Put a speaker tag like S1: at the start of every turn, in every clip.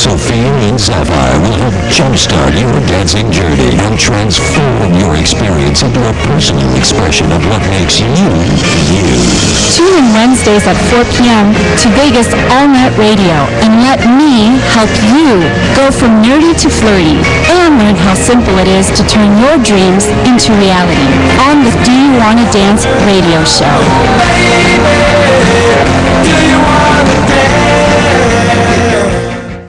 S1: Sophia and Sapphire will help jumpstart your dancing journey and transform your experience into a personal expression of what makes you, you.
S2: Tune in Wednesdays at 4 p.m. to Vegas All-Net Radio and let me help you go from nerdy to flirty and learn how simple it is to turn your dreams into reality on the Do You Wanna Dance radio show.
S3: Do you wanna dance?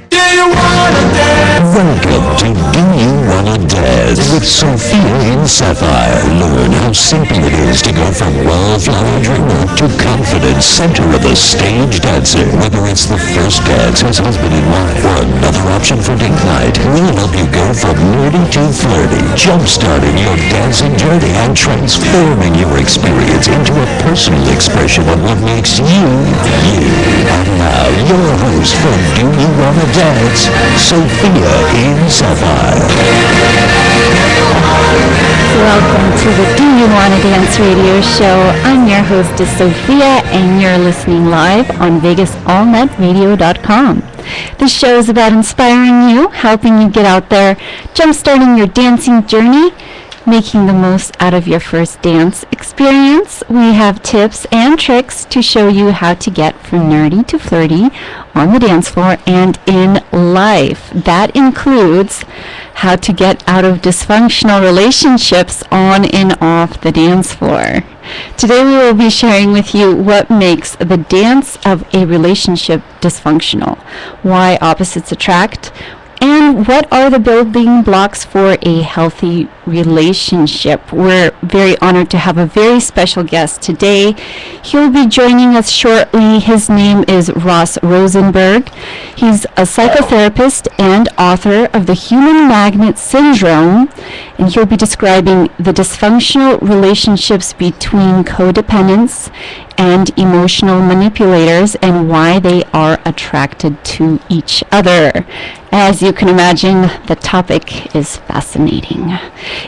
S3: Do you wanna dance?
S1: Welcome to Do You Wanna Dance with Sophia and Sapphire. Learn how simple it is to go from wallflower dreamer to confident center of the stage dancer. Whether it's the first dance as husband and wife or another option for date night, we'll help you go from nerdy to flirty, jumpstarting your dancing journey and transforming your experience into a personal expression of what makes you, you. And now, your host for Do You Wanna Dance, Sophia and Sapphire.
S2: Welcome to the Do You Wanna Dance radio show. I'm your hostess, Sophia, and you're listening live on VegasAllNetRadio.com. This show is about inspiring you, helping you get out there, jumpstarting your dancing journey, making the most out of your first dance experience. We have tips and tricks to show you how to get from nerdy to flirty on the dance floor and in life. That includes how to get out of dysfunctional relationships on and off the dance floor. Today we will be sharing with you what makes the dance of a relationship dysfunctional, why opposites attract, and what are the building blocks for a healthy relationship. We're very honored to have a very special guest today. He'll be joining us shortly. His name is Ross Rosenberg. He's a psychotherapist and author of The Human Magnet Syndrome, and he'll be describing the dysfunctional relationships between codependents and emotional manipulators and why they are attracted to each other. As you can imagine, the topic is fascinating.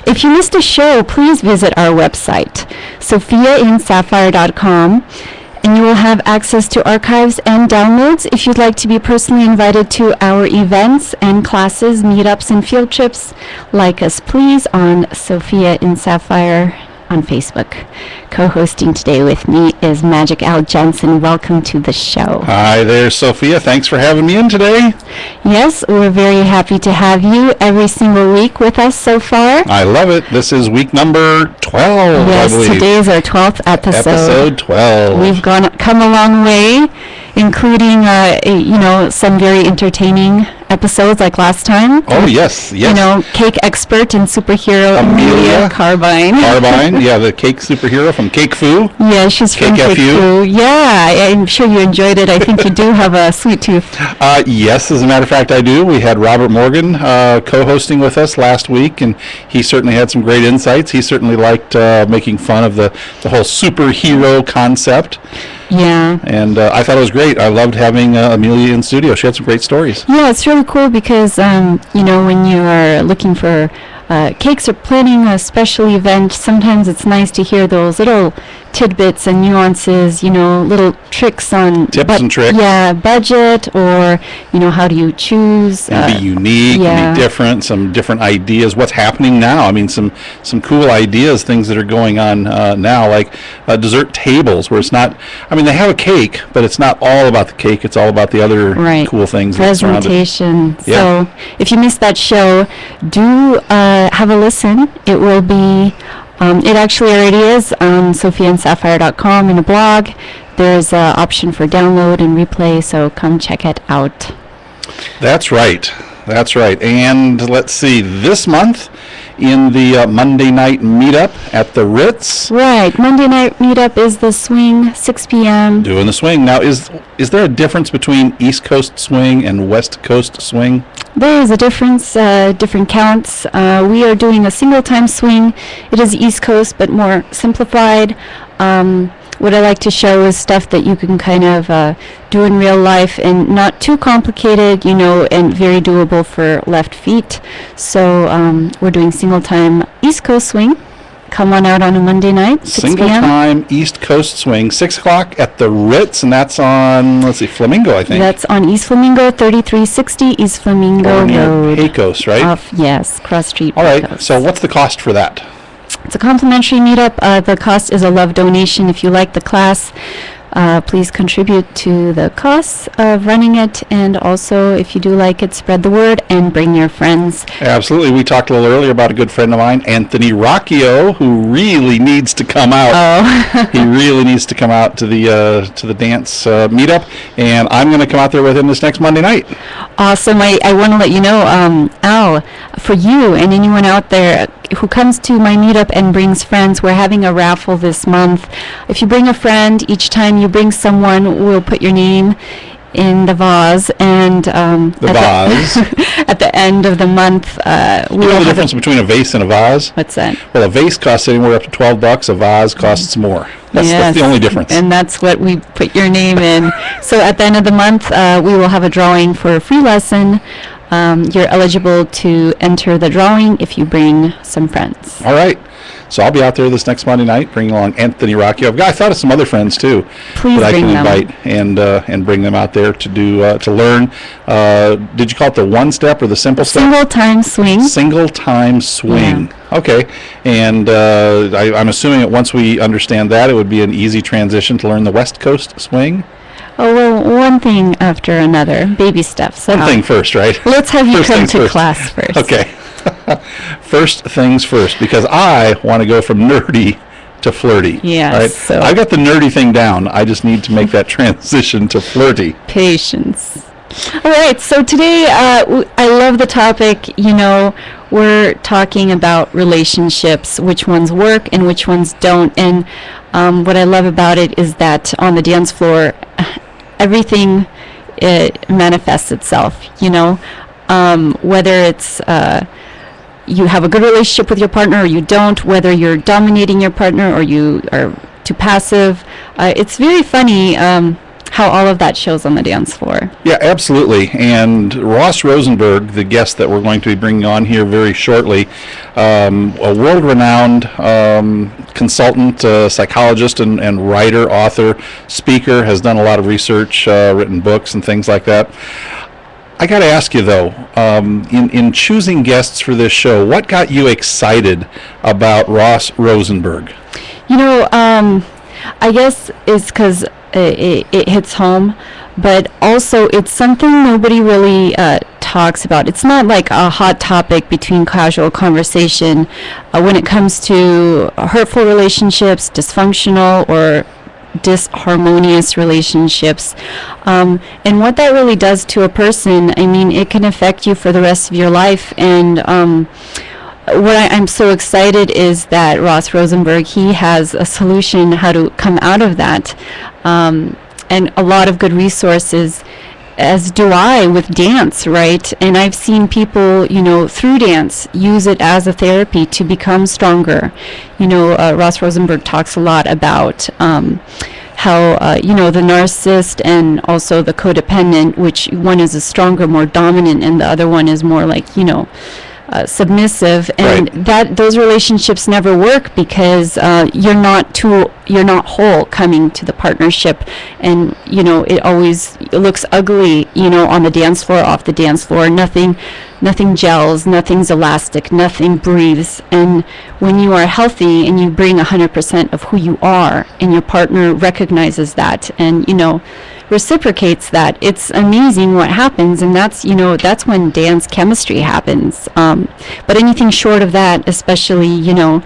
S2: If you missed a show, please visit our website, sophiaandsapphire.com, and you will have access to archives and downloads. If you'd like to be personally invited to our events and classes, meetups, and field trips, like us please on Sophia and Sapphire on Facebook. Co-hosting today with me is Magic Al Johnson. Welcome to the show.
S4: Hi there, Sophia. Thanks for having me in today.
S2: Yes, we're very happy to have you every single week with us so far.
S4: I love it. This is week number 12,
S2: yes,
S4: I believe.
S2: Today is our 12th episode.
S4: Episode 12.
S2: We've come a long way, including, some very entertaining episodes like last time.
S4: Oh, yes.
S2: Cake expert and superhero Amelia Carbine.
S4: Yeah, the cake superhero from Cake Foo.
S2: Yeah, she's from Cake Foo. Yeah, I'm sure you enjoyed it. I think you do have a sweet tooth.
S4: Yes, as a matter of fact, I do. We had Robert Morgan co-hosting with us last week, and he certainly had some great insights. He certainly liked making fun of the whole superhero concept.
S2: Yeah.
S4: And I thought it was great. I loved having Amelia in studio. She had some great stories.
S2: Yeah, it's really cool because, when you are looking for cakes or planning a special event, sometimes it's nice to hear those little tidbits and nuances, little tricks on
S4: tips and tricks.
S2: Yeah, budget or, how do you choose?
S4: And be unique, and be different, some different ideas. What's happening now? I mean, some cool ideas, things that are going on now, like dessert tables where it's not, they have a cake, but it's not all about the cake. It's all about the other cool things.
S2: Presentation.
S4: Yeah.
S2: So if you missed that show, do have a listen. It will be, it actually already is on sophiaandsapphire.com in a blog. There's an option for download and replay, so come check it out.
S4: That's right. And let's see, this month in the Monday night meetup at the Ritz.
S2: Right, Monday night meetup is the swing, 6 p.m.
S4: Doing the swing. Now, is there a difference between East Coast swing and West Coast swing?
S2: There is a difference, different counts. We are doing a single-time swing. It is East Coast, but more simplified. What I like to show is stuff that you can kind of do in real life and not too complicated, and very doable for left feet. So we're doing single-time East Coast swing, come on out on a Monday night, 6
S4: Single
S2: p.m.
S4: time East Coast Swing, 6 o'clock at the Ritz, and that's on, let's see, Flamingo, I think.
S2: That's on East Flamingo, 3360 East Flamingo
S4: Or near
S2: Road.
S4: Pecos, right?
S2: Yes, cross street.
S4: All right,
S2: Pecos.
S4: so what's the cost for that?
S2: It's a complimentary meetup. The cost is a love donation. If you like the class, please contribute to the costs of running it. And also, if you do like it, spread the word and bring your friends.
S4: Absolutely. We talked a little earlier about a good friend of mine, Anthony Rocchio, who really needs to come out.
S2: Oh.
S4: He really needs to come out to the dance meetup, and I'm going to come out there with him this next Monday night.
S2: Awesome. I want to let you know, Al, for you and anyone out there who comes to my meetup and brings friends, we're having a raffle this month. If you bring a friend, each time you bring someone, we'll put your name in the vase, and at the end of the month,
S4: You know the difference between a vase and a vase?
S2: What's that?
S4: Well, a vase costs anywhere up to $12. A vase costs more. That's the only difference.
S2: And that's what we put your name in. So at the end of the month, we will have a drawing for a free lesson. You're eligible to enter the drawing if you bring some friends.
S4: All right. So I'll be out there this next Monday night, bringing along Anthony Rocchio. I thought of some other friends too
S2: Please
S4: that I
S2: bring
S4: can
S2: them.
S4: invite and bring them out there to do to learn. Did you call it the one step or the simple step?
S2: Single time swing.
S4: Single time swing. Okay. And I'm assuming that once we understand that, it would be an easy transition to learn the West Coast swing.
S2: Oh, well, one thing after another. Baby steps.
S4: One thing first, right?
S2: Let's have you
S4: First
S2: come
S4: things
S2: to
S4: first.
S2: class first.
S4: Okay. First things first, because I want to go from nerdy to flirty.
S2: Yes,
S4: Right?
S2: so-
S4: I got the nerdy thing down. I just need to make that transition to flirty.
S2: Patience. All right, so today I love the topic. You know, we're talking about relationships, which ones work and which ones don't. And what I love about it is that on the dance floor, everything it manifests itself. You know, whether it's you have a good relationship with your partner or you don't, whether you're dominating your partner or you are too passive. It's very funny how all of that shows on the dance floor.
S4: Yeah, absolutely. And Ross Rosenberg, the guest that we're going to be bringing on here very shortly, a world-renowned consultant, psychologist, and writer, author, speaker, has done a lot of research, written books and things like that. I got to ask you, though, in choosing guests for this show, what got you excited about Ross Rosenberg?
S2: You know, I guess it's because it hits home, but also it's something nobody really talks about. It's not like a hot topic between casual conversation when it comes to hurtful relationships, dysfunctional or disharmonious relationships, and what that really does to a person. I mean, it can affect you for the rest of your life. And what I'm so excited is that Ross Rosenberg, he has a solution how to come out of that, and a lot of good resources, as do I with dance, right? And I've seen people, you know, through dance use it as a therapy to become stronger. You know, Ross Rosenberg talks a lot about how, you know, the narcissist and also the codependent, which one is a stronger, more dominant, and the other one is more like, you know, submissive, and
S4: Right.
S2: that those relationships never work because you're not whole coming to the partnership, and you know it looks ugly, you know, on the dance floor, off the dance floor. Nothing gels, nothing's elastic, nothing breathes. And when you are healthy and you bring 100% of who you are, and your partner recognizes that and, you know, reciprocates that, it's amazing what happens. And that's, you know, that's when dance chemistry happens. But anything short of that, especially, you know,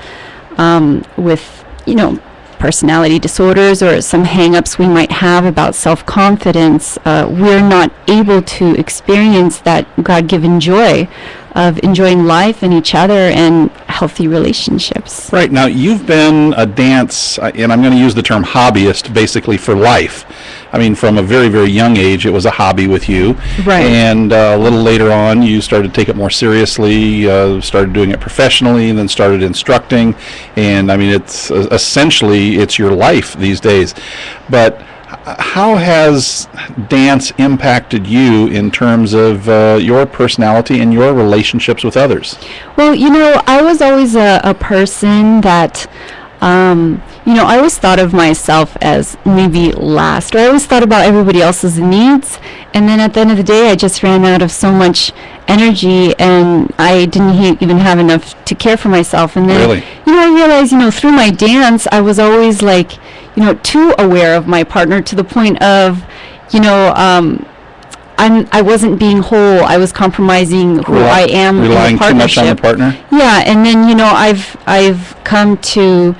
S2: with, you know, personality disorders or some hang-ups we might have about self-confidence, we're not able to experience that God-given joy of enjoying life and each other and healthy relationships.
S4: Right. Now, you've been a dance, and I'm going to use the term hobbyist, basically for life. I mean, from a very, very young age, it was a hobby with you.
S2: Right.
S4: And a little later on, you started to take it more seriously, started doing it professionally, and then started instructing. And, I mean, it's essentially, it's your life these days. But how has dance impacted you in terms of your personality and your relationships with others?
S2: Well, I was always a person that, I always thought of myself as maybe last, or I always thought about everybody else's needs, and then at the end of the day, I just ran out of so much energy, and I didn't even have enough to care for myself. And then,
S4: Really?
S2: I realized, through my dance, I was always like, too aware of my partner to the point of, I wasn't being whole. I was compromising who I am in a
S4: Relying too much
S2: partnership.
S4: on the partner?
S2: Yeah, and then I've come to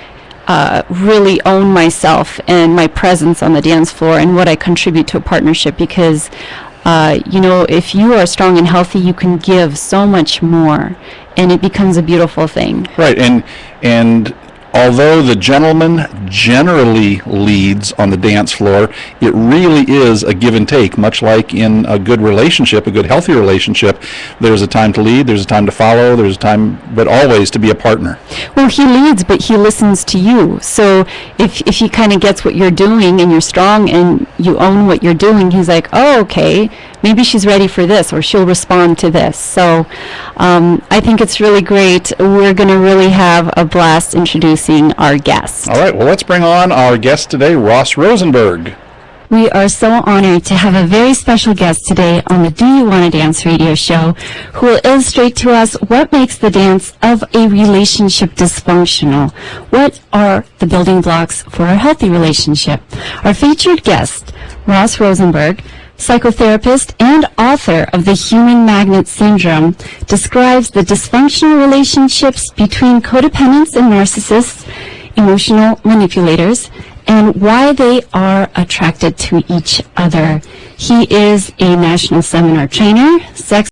S2: really own myself and my presence on the dance floor and what I contribute to a partnership, because if you are strong and healthy, you can give so much more, and it becomes a beautiful thing.
S4: Right, and although the gentleman generally leads on the dance floor, it really is a give and take, much like in a good relationship, a good healthy relationship. There's a time to lead, there's a time to follow, there's a time, but always to be a partner.
S2: Well, he leads, but he listens to you. So if he kind of gets what you're doing and you're strong and you own what you're doing, he's like, oh, okay, maybe she's ready for this, or she'll respond to this. So I think it's really great. We're going to really have a blast introducing our guest.
S4: All right, well, let's bring on our guest today, Ross Rosenberg.
S2: We are so honored to have a very special guest today on the Do You Want to Dance radio show, who will illustrate to us what makes the dance of a relationship dysfunctional. What are the building blocks for a healthy relationship? Our featured guest, Ross Rosenberg, psychotherapist and author of The Human Magnet Syndrome, describes the dysfunctional relationships between codependents and narcissists, emotional manipulators, and why they are attracted to each other. He is a national seminar trainer, sex